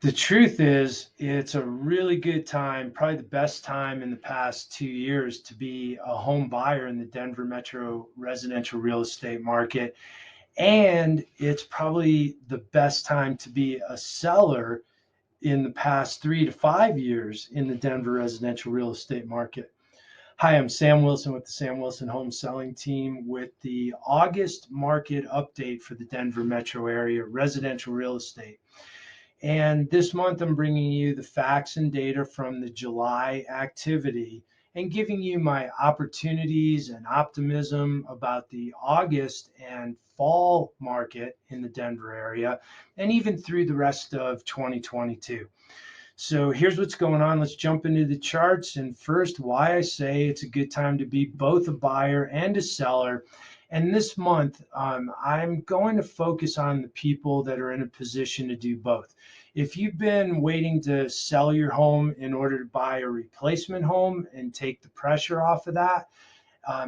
The truth is, it's a really good time, probably the best time in the past 2 years to be a home buyer in the Denver metro residential real estate market. And it's probably the best time to be a seller in the past 3 to 5 years in the Denver residential real estate market. Hi, I'm Sam Wilson with the Sam Wilson Home Selling Team with the August market update for the Denver metro area residential real estate. And this month, I'm bringing you the facts and data from the July activity and giving you my opportunities and optimism about the August and fall market in the Denver area, and even through the rest of 2022. So here's what's going on. Let's jump into the charts. And first, why I say it's a good time to be both a buyer and a seller. And this month, I'm going to focus on the people that are in a position to do both. If you've been waiting to sell your home in order to buy a replacement home and take the pressure off of that,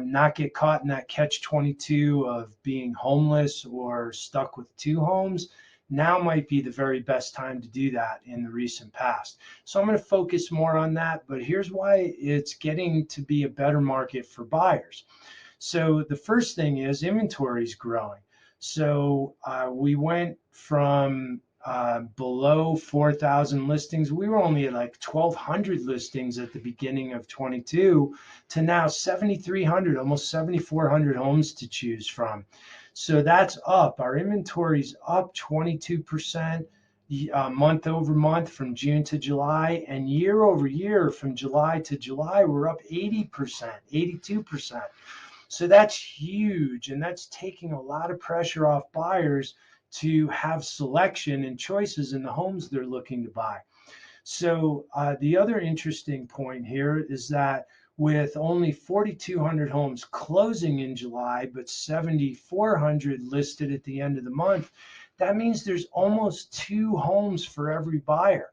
not get caught in that catch-22 of being homeless or stuck with two homes, now might be the very best time to do that in the recent past. So I'm going to focus more on that, but here's why it's getting to be a better market for buyers. So the first thing is inventory is growing. So we went from below 4,000 listings. We were only at like 1,200 listings at the beginning of 22 to now 7,300, almost 7,400 homes to choose from. So that's up. Our inventory's up 22% month over month from June to July, and year over year from July to July, we're up 80%, 82%. So that's huge, and that's taking a lot of pressure off buyers to have selection and choices in the homes they're looking to buy. So the other interesting point here is that with only 4,200 homes closing in July, but 7,400 listed at the end of the month, that means there's almost 2 homes for every buyer.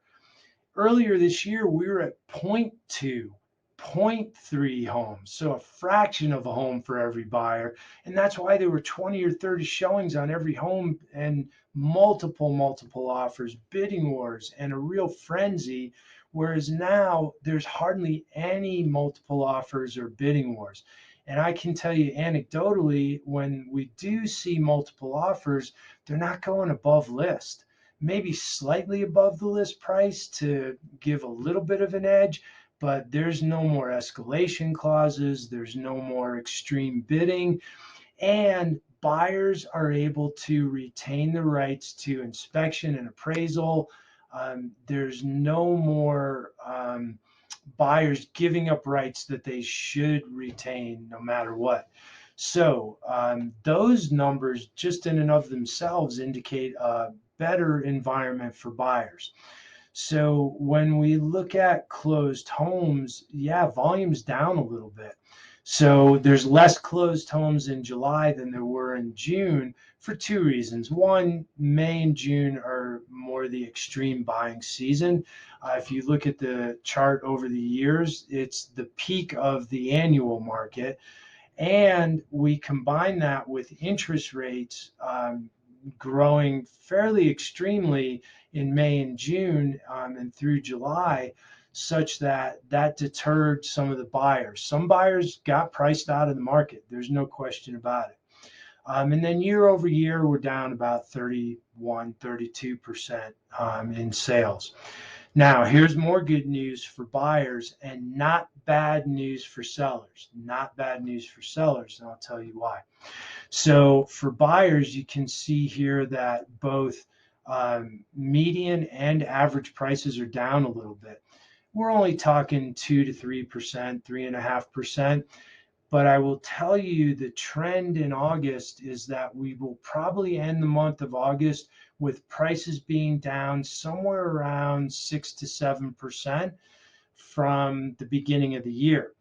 Earlier this year, we were at 0.2, 0.3 homes, so a fraction of a home for every buyer. And that's why there were 20 or 30 showings on every home and multiple offers, bidding wars, and a real frenzy. Whereas now there's hardly any multiple offers or bidding wars. And I can tell you anecdotally, when we do see multiple offers, they're not going above list, maybe slightly above the list price to give a little bit of an edge, but there's no more escalation clauses, there's no more extreme bidding, and buyers are able to retain the rights to inspection and appraisal. There's no more buyers giving up rights that they should retain no matter what. So those numbers just in and of themselves indicate a better environment for buyers. So when we look at closed homes, yeah, volume's down a little bit. So there's less closed homes in July than there were in June for 2 reasons. One, May and June are more the extreme buying season. If you look at the chart over the years, it's the peak of the annual market. And we combine that with interest rates growing fairly extremely in May and June and through July, such that that deterred some of the buyers. Some buyers got priced out of the market. There's no question about it. And then year over year, we're down about 31, 32% in sales. Now, here's more good news for buyers and not bad news for sellers. Not bad news for sellers, and I'll tell you why. So for buyers, you can see here that both median and average prices are down a little bit. We're only talking 2 to 3%, 3.5%. But I will tell you the trend in August is that we will probably end the month of August with prices being down somewhere around 6 to 7% from the beginning of the year.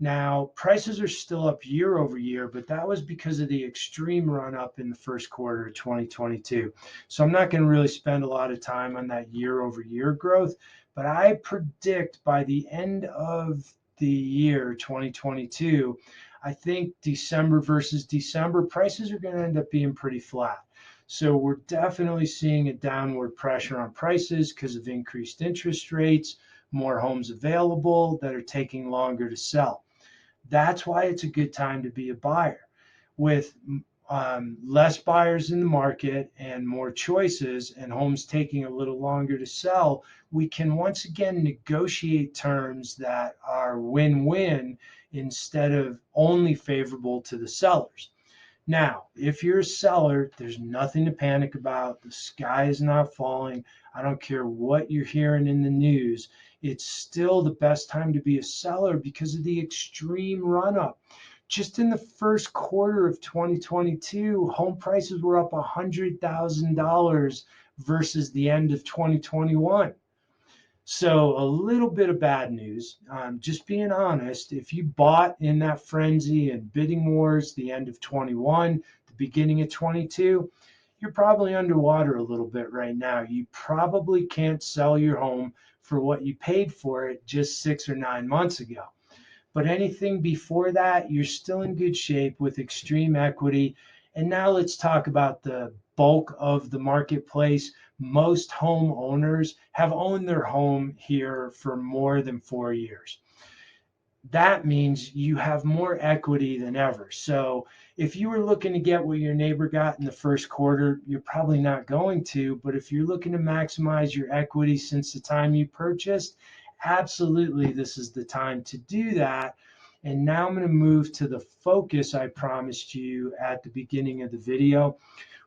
Now, prices are still up year over year, but that was because of the extreme run up in the first quarter of 2022. So I'm not going to really spend a lot of time on that year over year growth, but I predict by the end of the year 2022, I think December versus December prices are going to end up being pretty flat. So we're definitely seeing a downward pressure on prices because of increased interest rates, more homes available that are taking longer to sell. That's why it's a good time to be a buyer. With less buyers in the market and more choices and homes taking a little longer to sell, we can once again negotiate terms that are win-win instead of only favorable to the sellers. Now, if you're a seller, there's nothing to panic about. The sky is not falling. I don't care what you're hearing in the news. It's still the best time to be a seller because of the extreme run up. Just in the first quarter of 2022, home prices were up $100,000 versus the end of 2021. So a little bit of bad news. Just being honest, if you bought in that frenzy and bidding wars the end of 21, the beginning of 22, you're probably underwater a little bit right now. You probably can't sell your home for what you paid for it just 6 or 9 months ago. But anything before that, you're still in good shape with extreme equity. And now let's talk about the bulk of the marketplace. Most homeowners have owned their home here for more than 4 years. That means you have more equity than ever. So if you were looking to get what your neighbor got in the first quarter, you're probably not going to. But if you're looking to maximize your equity since the time you purchased, absolutely, this is the time to do that. And now I'm going to move to the focus I promised you at the beginning of the video,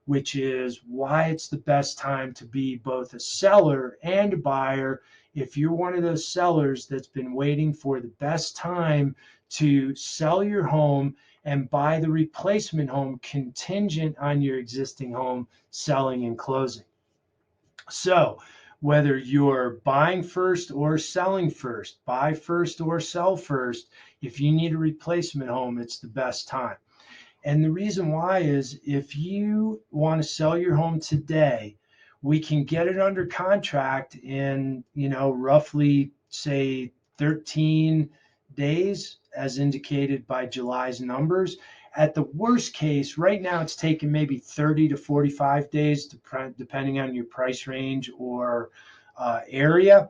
which is why it's the best time to be both a seller and a buyer. If you're one of those sellers that's been waiting for the best time to sell your home and buy the replacement home contingent on your existing home selling and closing. So, whether you're buying first or selling first, buy first or sell first, if you need a replacement home, it's the best time. And the reason why is if you want to sell your home today, we can get it under contract in, roughly say 13 days as indicated by July's numbers. At the worst case, right now it's taking maybe 30 to 45 days depending on your price range or area.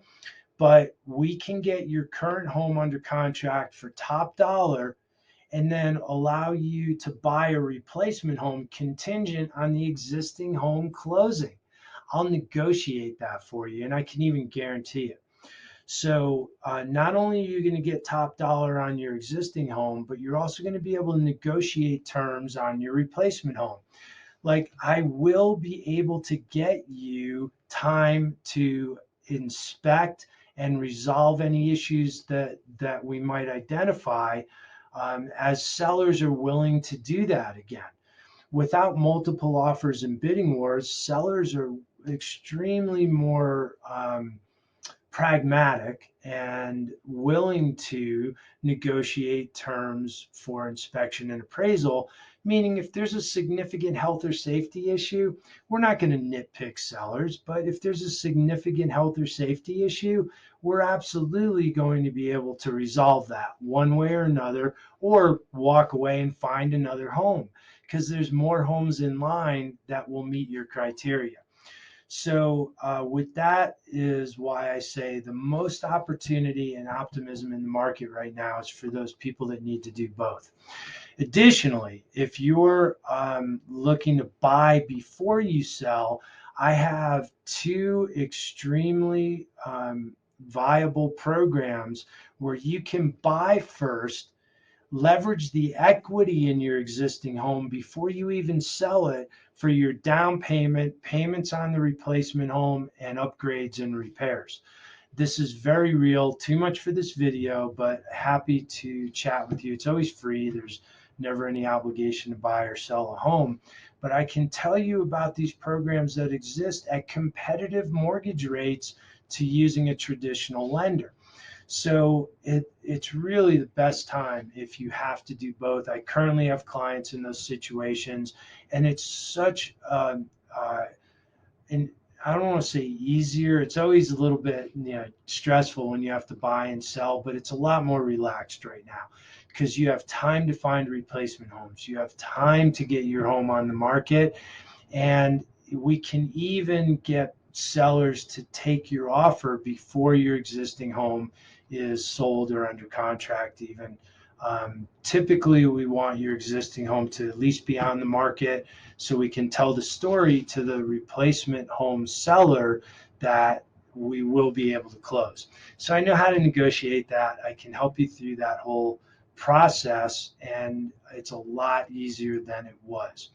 But we can get your current home under contract for top dollar and then allow you to buy a replacement home contingent on the existing home closing. I'll negotiate that for you, and I can even guarantee it. So not only are you going to get top dollar on your existing home, but you're also going to be able to negotiate terms on your replacement home. Like I will be able to get you time to inspect and resolve any issues that we might identify as sellers are willing to do that again. Without multiple offers and bidding wars, sellers are extremely more pragmatic and willing to negotiate terms for inspection and appraisal, meaning if there's a significant health or safety issue, we're not going to nitpick sellers, but if there's a significant health or safety issue, we're absolutely going to be able to resolve that one way or another, or walk away and find another home because there's more homes in line that will meet your criteria. So with that is why I say the most opportunity and optimism in the market right now is for those people that need to do both. Additionally, if you're looking to buy before you sell, I have two extremely viable programs where you can buy first, leverage the equity in your existing home before you even sell it for your down payment, payments on the replacement home, and upgrades and repairs. This is very real, too much for this video, but happy to chat with you. It's always free. There's never any obligation to buy or sell a home. But I can tell you about these programs that exist at competitive mortgage rates to using a traditional lender. So it's really the best time if you have to do both. I currently have clients in those situations, and it's such and I don't want to say easier. It's always a little bit stressful when you have to buy and sell, but it's a lot more relaxed right now because you have time to find replacement homes. You have time to get your home on the market. And we can even get sellers to take your offer before your existing home is sold or under contract even. Typically, we want your existing home to at least be on the market so we can tell the story to the replacement home seller that we will be able to close. So I know how to negotiate that. I can help you through that whole process, and it's a lot easier than it was.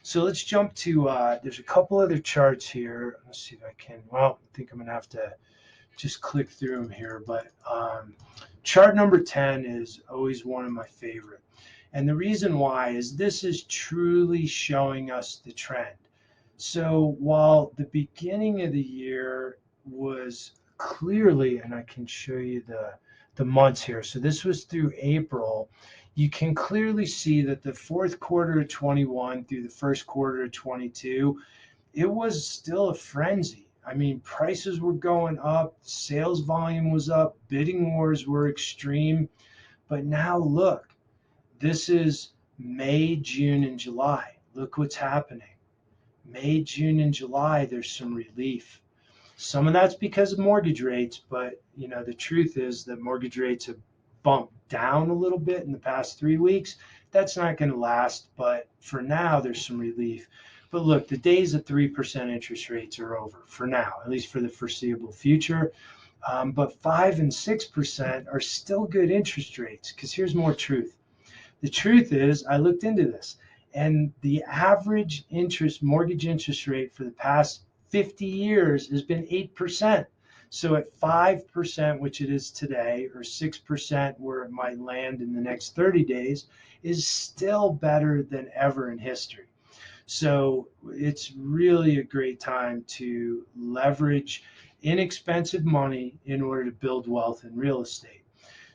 So let's jump to, there's a couple other charts here. Let's see if I can, well, I think I'm gonna have to just click through them here, but chart number 10 is always one of my favorite. And the reason why is this is truly showing us the trend. So while the beginning of the year was clearly, and I can show you the months here. So this was through April. You can clearly see that the fourth quarter of 21 through the first quarter of 22, it was still a frenzy. I mean, prices were going up, sales volume was up, bidding wars were extreme. But now look, this is May, June, and July. Look what's happening. May, June, and July, there's some relief. Some of that's because of mortgage rates, but the truth is that mortgage rates have bumped down a little bit in the past 3 weeks. That's not going to last, but for now, there's some relief. But look, the days of 3% interest rates are over for now, at least for the foreseeable future. But 5 and 6% are still good interest rates, because here's more truth. The truth is, I looked into this, and the average mortgage interest rate for the past 50 years has been 8%. So at 5%, which it is today, or 6% where it might land in the next 30 days, is still better than ever in history. So it's really a great time to leverage inexpensive money in order to build wealth in real estate.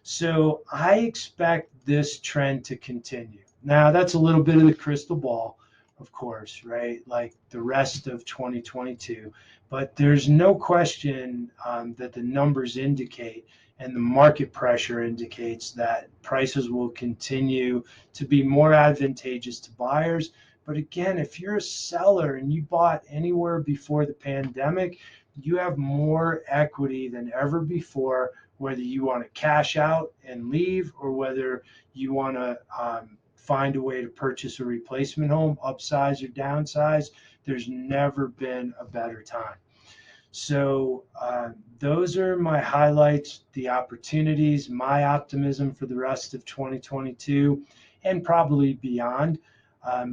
So I expect this trend to continue. Now, that's a little bit of the crystal ball, of course, right? Like the rest of 2022. But there's no question that the numbers indicate and the market pressure indicates that prices will continue to be more advantageous to buyers. But again, if you're a seller and you bought anywhere before the pandemic, you have more equity than ever before, whether you want to cash out and leave or whether you want to find a way to purchase a replacement home, upsize or downsize. There's never been a better time. So those are my highlights, the opportunities, my optimism for the rest of 2022 and probably beyond.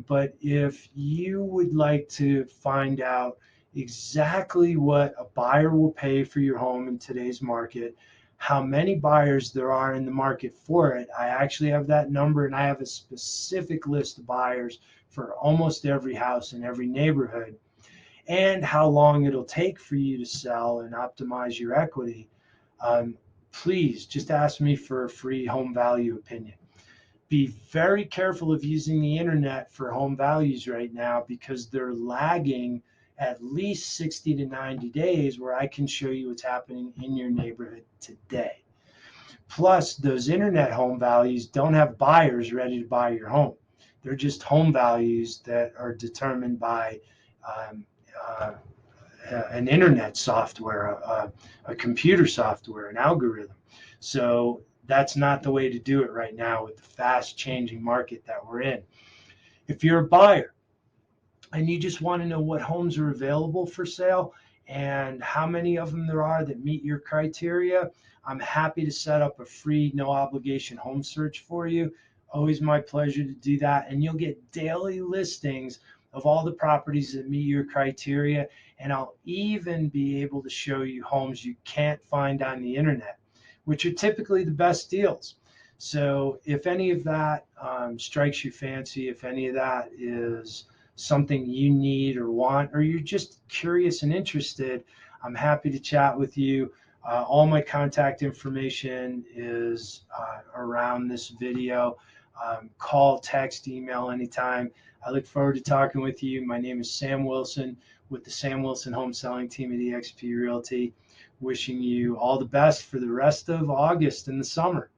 But if you would like to find out exactly what a buyer will pay for your home in today's market, how many buyers there are in the market for it, I actually have that number, and I have a specific list of buyers for almost every house in every neighborhood, and how long it'll take for you to sell and optimize your equity. Please just ask me for a free home value opinion. Be very careful of using the internet for home values right now, because they're lagging at least 60 to 90 days, where I can show you what's happening in your neighborhood today. Plus, those internet home values don't have buyers ready to buy your home. They're just home values that are determined by um, uh, an internet software, a computer software, an algorithm. So that's not the way to do it right now with the fast changing market that we're in. If you're a buyer and you just want to know what homes are available for sale and how many of them there are that meet your criteria, I'm happy to set up a free, no obligation home search for you. Always my pleasure to do that. And you'll get daily listings of all the properties that meet your criteria. And I'll even be able to show you homes you can't find on the internet, which are typically the best deals. So if any of that strikes your fancy, if any of that is something you need or want, or you're just curious and interested, I'm happy to chat with you. All my contact information is around this video. Call, text, email anytime. I look forward to talking with you. My name is Sam Wilson with the Sam Wilson Home Selling Team at eXp Realty. Wishing you all the best for the rest of August and the summer.